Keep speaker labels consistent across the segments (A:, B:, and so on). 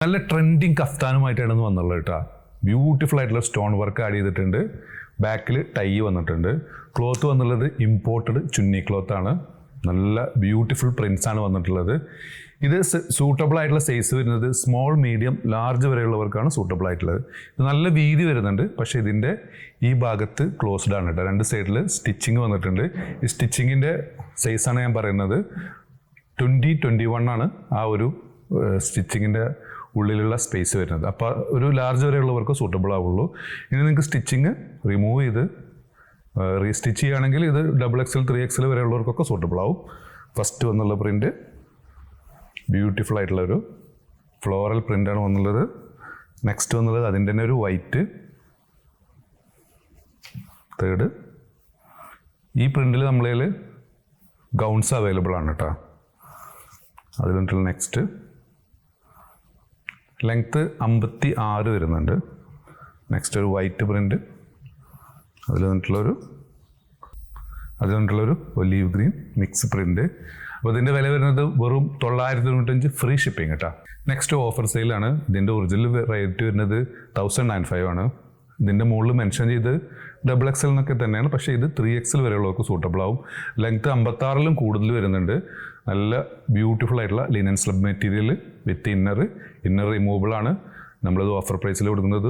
A: നല്ല ട്രെൻഡിങ് കഫ്താനുമായിട്ടാണ് വന്നുള്ളത് കേട്ടോ. ബ്യൂട്ടിഫുൾ ആയിട്ടുള്ള സ്റ്റോൺ വർക്ക് ആഡ് ചെയ്തിട്ടുണ്ട്. ബാക്കിൽ ടൈ വന്നിട്ടുണ്ട്. ക്ലോത്ത് വന്നുള്ളത് ഇമ്പോർട്ടഡ് ചുന്നി ക്ലോത്ത് ആണ്. നല്ല ബ്യൂട്ടിഫുൾ പ്രിന്റ്സ് ആണ് വന്നിട്ടുള്ളത്. ഇത് സൂട്ടബിൾ ആയിട്ടുള്ള സൈസ് വരുന്നത് സ്മോൾ, മീഡിയം, ലാർജ് വരെയുള്ളവർക്കാണ് സൂട്ടബിൾ ആയിട്ടുള്ളത്. ഇത് നല്ല വീതി വരുന്നുണ്ട്. പക്ഷേ ഇതിൻ്റെ ഈ ഭാഗത്ത് ക്ലോസ്ഡ് ആണ് കേട്ടോ. രണ്ട് സൈഡിൽ സ്റ്റിച്ചിങ് വന്നിട്ടുണ്ട്. ഈ സ്റ്റിച്ചിങ്ങിൻ്റെ സൈസാണ് ഞാൻ പറയുന്നത്. 20-21 ആണ് ആ ഒരു സ്റ്റിച്ചിങ്ങിൻ്റെ ഉള്ളിലുള്ള സ്പേസ് വരുന്നത്. അപ്പോൾ ഒരു ലാർജ് വരെയുള്ളവർക്ക് സൂട്ടബിൾ ആവുള്ളൂ. ഇനി നിങ്ങൾക്ക് സ്റ്റിച്ചിങ് റിമൂവ് ചെയ്ത് റീസ്റ്റിച്ച് ചെയ്യുകയാണെങ്കിൽ ഇത് XXL 3XL വരെയുള്ളവർക്കൊക്കെ സൂട്ടബിൾ ആവും. ഫസ്റ്റ് വന്നുള്ള പ്രിൻറ്റ് ബ്യൂട്ടിഫുൾ ആയിട്ടുള്ളൊരു ഫ്ലോറൽ പ്രിൻ്റാണ് വന്നുള്ളത്. നെക്സ്റ്റ് വന്നുള്ളത് അതിൻ്റെ തന്നെ ഒരു വൈറ്റ്. തേർഡ് ഈ പ്രിൻറ്റിൽ നമ്മളതിൽ ഗൗൺസ് അവൈലബിൾ ആണ് കേട്ടോ. അതിൽ വന്നിട്ടുള്ള നെക്സ്റ്റ് ലെങ്ത്ത് 56 വരുന്നുണ്ട്. നെക്സ്റ്റ് ഒരു വൈറ്റ് പ്രിൻ്റ്. അതിൽ വന്നിട്ടുള്ളൊരു ഒലീവ് ഗ്രീൻ മിക്സ് പ്രിൻ്റ്. അപ്പോൾ ഇതിൻ്റെ വില വരുന്നത് വെറും 995 ഫ്രീ ഷിപ്പിംഗ് കേട്ടോ. നെക്സ്റ്റ് ഓഫർ സെയിലാണ്. ഇതിൻ്റെ ഒറിജിനൽ റേറ്റ് വരുന്നത് 1095 ആണ്. ഇതിൻ്റെ മുകളിൽ മെൻഷൻ ചെയ്ത് XXL എന്നൊക്കെ തന്നെയാണ്. പക്ഷേ ഇത് 3XL വരെയുള്ളവർക്ക് സൂട്ടബിൾ ആവും. ലെങ്ത്ത് 56-ലും കൂടുതൽ വരുന്നുണ്ട്. നല്ല ബ്യൂട്ടിഫുൾ ആയിട്ടുള്ള linen slub material with inner removable ആണ്. നമ്മളിത് ഓഫർ പ്രൈസിൽ കൊടുക്കുന്നത്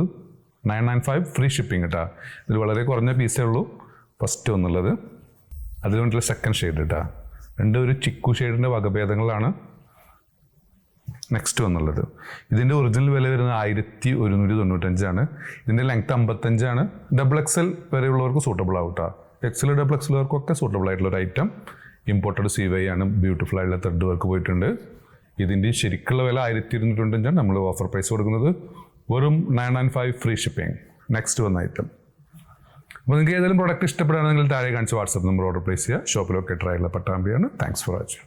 A: 995 ഫ്രീ ഷിപ്പിംഗ് കേട്ടോ. ഇതിൽ വളരെ കുറഞ്ഞ പീസേ ഉള്ളൂ. ഫസ്റ്റ് വന്നുള്ളത് അതിൽ വേണ്ടിയിട്ടുള്ള സെക്കൻഡ് ഷെയ്ഡ് കേട്ടോ. രണ്ടും ഒരു ചിക്കു ഷെയ്ഡിൻ്റെ വകഭേദങ്ങളാണ്. നെക്സ്റ്റ് വന്നുള്ളത് ഇതിൻ്റെ ഒറിജിനൽ വില വരുന്നത് 1195 ആണ്. ഇതിൻ്റെ ലെങ്ത്ത് 55 ആണ്. XXL വരെയുള്ളവർക്ക് സൂട്ടബിൾ ആവും കേട്ടോ. XL XXLവർക്കൊക്കെ സൂട്ടബിൾ ആയിട്ടുള്ള ഒരു ഐറ്റം. ഇമ്പോർട്ടഡ് CY ആണ്. ബ്യൂട്ടിഫുൾ ആയിട്ടുള്ള ത്രെഡ് വർക്ക് പോയിട്ടുണ്ട്. ഇതിൻ്റെ ശരിക്കുള്ള വില 1295 ആണ്. നമ്മൾ ഓഫർ പ്രൈസ് കൊടുക്കുന്നത് വെറും 995 ഫ്രീ ഷിപ്പിംഗ്. നെക്സ്റ്റ് വന്ന ഐറ്റം. അപ്പോൾ നിങ്ങൾക്ക് ഏതെങ്കിലും പ്രോഡക്റ്റ് ഇഷ്ടപ്പെടുകയാണെങ്കിൽ താഴെ കാണിച്ച് വാട്സാപ്പ് നമ്പർ ഓർഡർ പ്ലേസ് ചെയ്യുക. ഷോപ്പിലൊക്കെ ട്രൈ ഉള്ള പട്ടാമ്പിയാണ്. Thanks for watching.